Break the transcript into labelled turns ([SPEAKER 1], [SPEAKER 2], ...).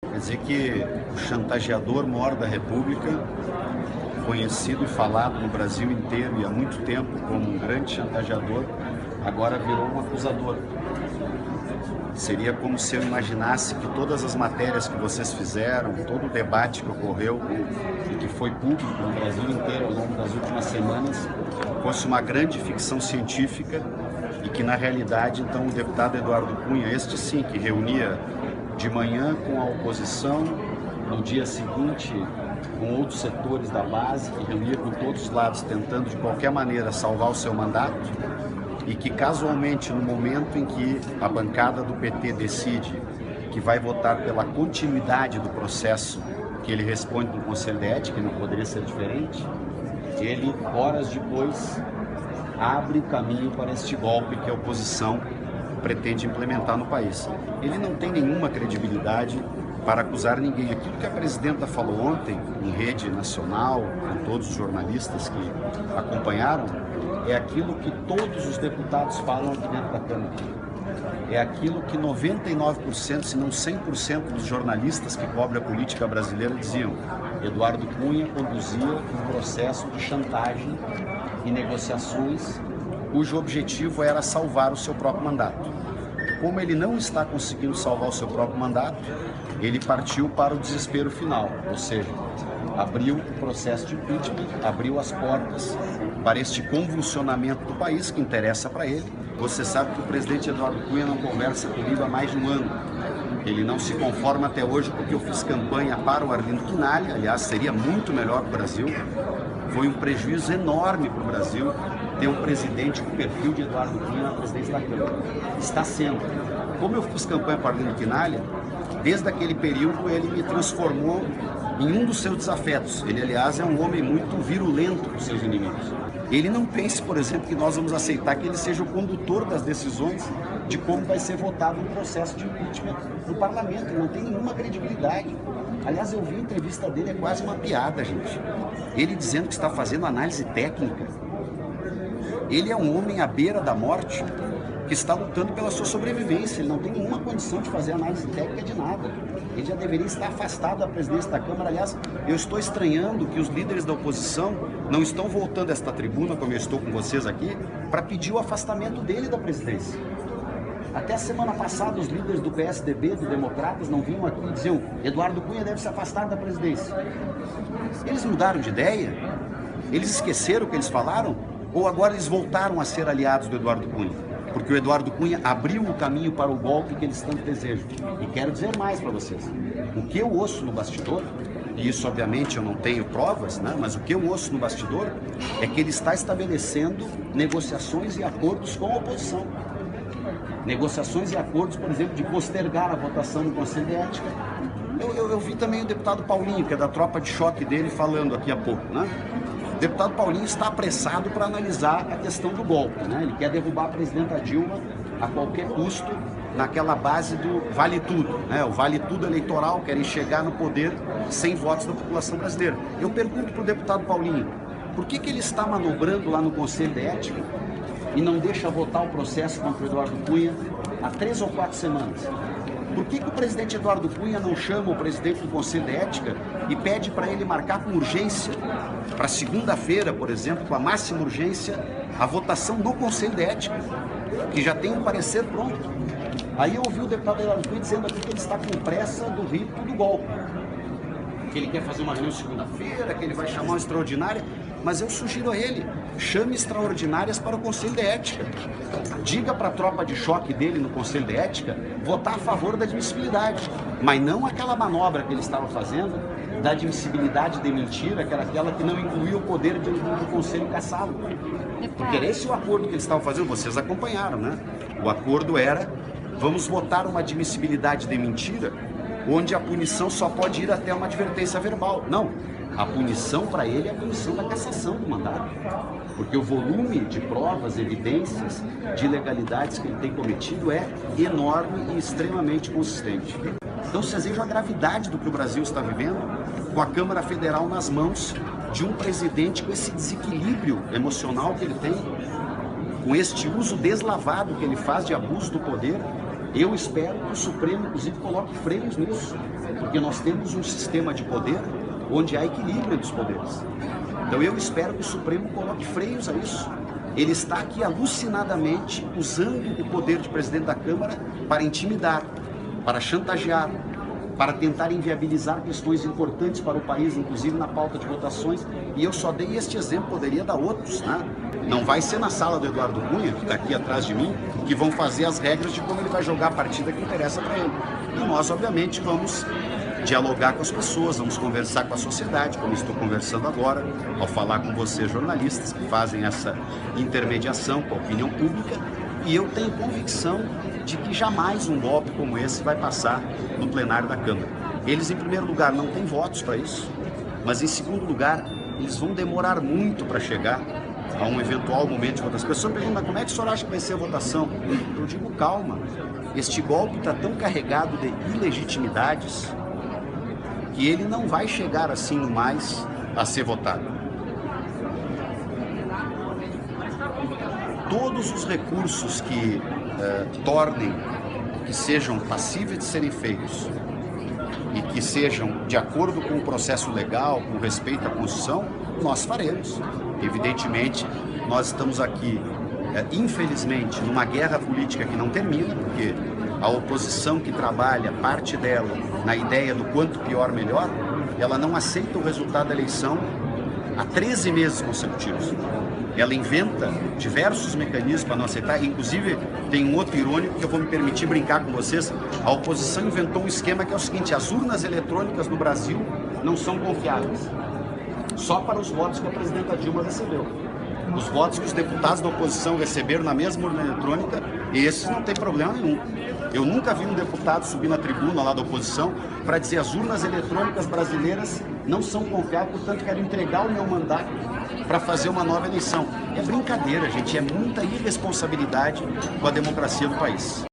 [SPEAKER 1] Quer dizer que o chantageador maior da República, conhecido e falado no Brasil inteiro e há muito tempo como um grande chantageador, agora virou um acusador. Seria como se eu imaginasse que todas as matérias que vocês fizeram, todo o debate que ocorreu e que foi público no Brasil inteiro ao longo das últimas semanas, fosse uma grande ficção científica e que na realidade então o deputado Eduardo Cunha, este sim, que reunia de manhã com a oposição, no dia seguinte com outros setores da base, que reunia com todos os lados tentando de qualquer maneira salvar o seu mandato, e que casualmente no momento em que a bancada do PT decide que vai votar pela continuidade do processo que ele responde no Conselho de Ética, que não poderia ser diferente, ele, horas depois, abre o caminho para este golpe que a oposição pretende implementar no país. Ele não tem nenhuma credibilidade para acusar ninguém. Aquilo que a presidenta falou ontem, em rede nacional, com todos os jornalistas que acompanharam, é aquilo que todos os deputados falam aqui dentro da Câmara. É aquilo que 99%, se não 100% dos jornalistas que cobrem a política brasileira diziam. Eduardo Cunha conduzia um processo de chantagem e negociações cujo objetivo era salvar o seu próprio mandato. Como ele não está conseguindo salvar o seu próprio mandato, ele partiu para o desespero final, ou seja, abriu o processo de impeachment, abriu as portas para este convulsionamento do país que interessa para ele. Você sabe que o presidente Eduardo Cunha não conversa comigo há mais de um ano. Ele não se conforma até hoje porque eu fiz campanha para o Arlindo Quinalha, aliás, seria muito melhor para o Brasil. Foi um prejuízo enorme para o Brasil ter um presidente com o perfil de Eduardo Cunha na presidência da Câmara. Está sendo. Como eu fiz campanha para o Arlindo Quinalha, desde aquele período ele me transformou em um dos seus desafetos. Ele, aliás, é um homem muito virulento com seus inimigos. Ele não pense, por exemplo, que nós vamos aceitar que ele seja o condutor das decisões de como vai ser votado um processo de impeachment no parlamento. Ele não tem nenhuma credibilidade. Aliás, eu vi a entrevista dele, é quase uma piada, gente. Ele dizendo que está fazendo análise técnica. Ele é um homem à beira da morte que está lutando pela sua sobrevivência. Ele não tem nenhuma condição de fazer análise técnica de nada. Ele já deveria estar afastado da presidência da Câmara. Aliás, eu estou estranhando que os líderes da oposição não estão voltando a esta tribuna, como eu estou com vocês aqui, para pedir o afastamento dele da presidência. Até a semana passada, os líderes do PSDB, do Democratas, não vinham aqui e diziam: Eduardo Cunha deve se afastar da presidência. Eles mudaram de ideia? Eles esqueceram o que eles falaram? Ou agora eles voltaram a ser aliados do Eduardo Cunha? Porque o Eduardo Cunha abriu o caminho para o golpe que eles tanto desejam. E quero dizer mais para vocês. O que eu ouço no bastidor, e isso obviamente eu não tenho provas, né? Mas o que eu ouço no bastidor é que ele está estabelecendo negociações e acordos com a oposição. Negociações e acordos, por exemplo, de postergar a votação no Conselho de Ética. Eu vi também o deputado Paulinho, que é da tropa de choque dele, falando aqui há pouco, né? O deputado Paulinho está apressado para analisar a questão do golpe, né? Ele quer derrubar a presidenta Dilma a qualquer custo naquela base do vale tudo, né? O vale tudo eleitoral, querem chegar no poder sem votos da população brasileira. Eu pergunto para o deputado Paulinho, por que ele está manobrando lá no Conselho de Ética e não deixa votar o processo contra o Eduardo Cunha há 3 ou 4 semanas? Por que o presidente Eduardo Cunha não chama o presidente do Conselho de Ética e pede para ele marcar com urgência, para segunda-feira, por exemplo, com a máxima urgência, a votação do Conselho de Ética, que já tem um parecer pronto? Aí eu ouvi o deputado Eduardo Cunha dizendo aqui que ele está com pressa do rito do golpe, que ele quer fazer uma reunião segunda-feira, que ele vai chamar uma extraordinária, mas eu sugiro a ele, chame extraordinárias para o Conselho de Ética. Diga para a tropa de choque dele no Conselho de Ética votar a favor da admissibilidade, mas não aquela manobra que ele estava fazendo da admissibilidade de mentira, que era aquela que não incluía o poder do Conselho caçá-lo. Porque era esse o acordo que eles estavam fazendo, vocês acompanharam, né? O acordo era, vamos votar uma admissibilidade de mentira, onde a punição só pode ir até uma advertência verbal. Não, a punição para ele é a punição da cassação do mandato. Porque o volume de provas, evidências, de ilegalidades que ele tem cometido é enorme e extremamente consistente. Então vocês vejam a gravidade do que o Brasil está vivendo com a Câmara Federal nas mãos de um presidente com esse desequilíbrio emocional que ele tem, com este uso deslavado que ele faz de abuso do poder. Eu espero que o Supremo, inclusive, coloque freios nisso, porque nós temos um sistema de poder onde há equilíbrio entre os poderes. Então eu espero que o Supremo coloque freios a isso. Ele está aqui alucinadamente usando o poder de presidente da Câmara para intimidar, para chantagear, para tentar inviabilizar questões importantes para o país, inclusive na pauta de votações. E eu só dei este exemplo, poderia dar outros, né? Não vai ser na sala do Eduardo Cunha, que está aqui atrás de mim, que vão fazer as regras de como ele vai jogar a partida que interessa para ele. E nós, obviamente, vamos dialogar com as pessoas, vamos conversar com a sociedade, como estou conversando agora, ao falar com vocês, jornalistas, que fazem essa intermediação com a opinião pública, e eu tenho convicção de que jamais um golpe como esse vai passar no plenário da Câmara. Eles, em primeiro lugar, não têm votos para isso, mas, em segundo lugar, eles vão demorar muito para chegar a um eventual momento de votação. As pessoas perguntam, mas como é que o senhor acha que vai ser a votação? Eu digo, calma, este golpe está tão carregado de ilegitimidades que ele não vai chegar assim mais a ser votado. Todos os recursos que tornem, que sejam passíveis de serem feitos e que sejam de acordo com o processo legal, com respeito à Constituição, nós faremos. Evidentemente, nós estamos aqui, infelizmente, numa guerra política que não termina, porque a oposição que trabalha, parte dela, na ideia do quanto pior, melhor, ela não aceita o resultado da eleição há 13 meses consecutivos. Ela inventa diversos mecanismos para não aceitar, inclusive tem um outro irônico que eu vou me permitir brincar com vocês. A oposição inventou um esquema que é o seguinte: as urnas eletrônicas no Brasil não são confiáveis, só para os votos que a presidenta Dilma recebeu. Os votos que os deputados da oposição receberam na mesma urna eletrônica, esses não tem problema nenhum. Eu nunca vi um deputado subir na tribuna lá da oposição para dizer as urnas eletrônicas brasileiras não são confiáveis, portanto quero entregar o meu mandato para fazer uma nova eleição. É brincadeira, gente, é muita irresponsabilidade com a democracia do país.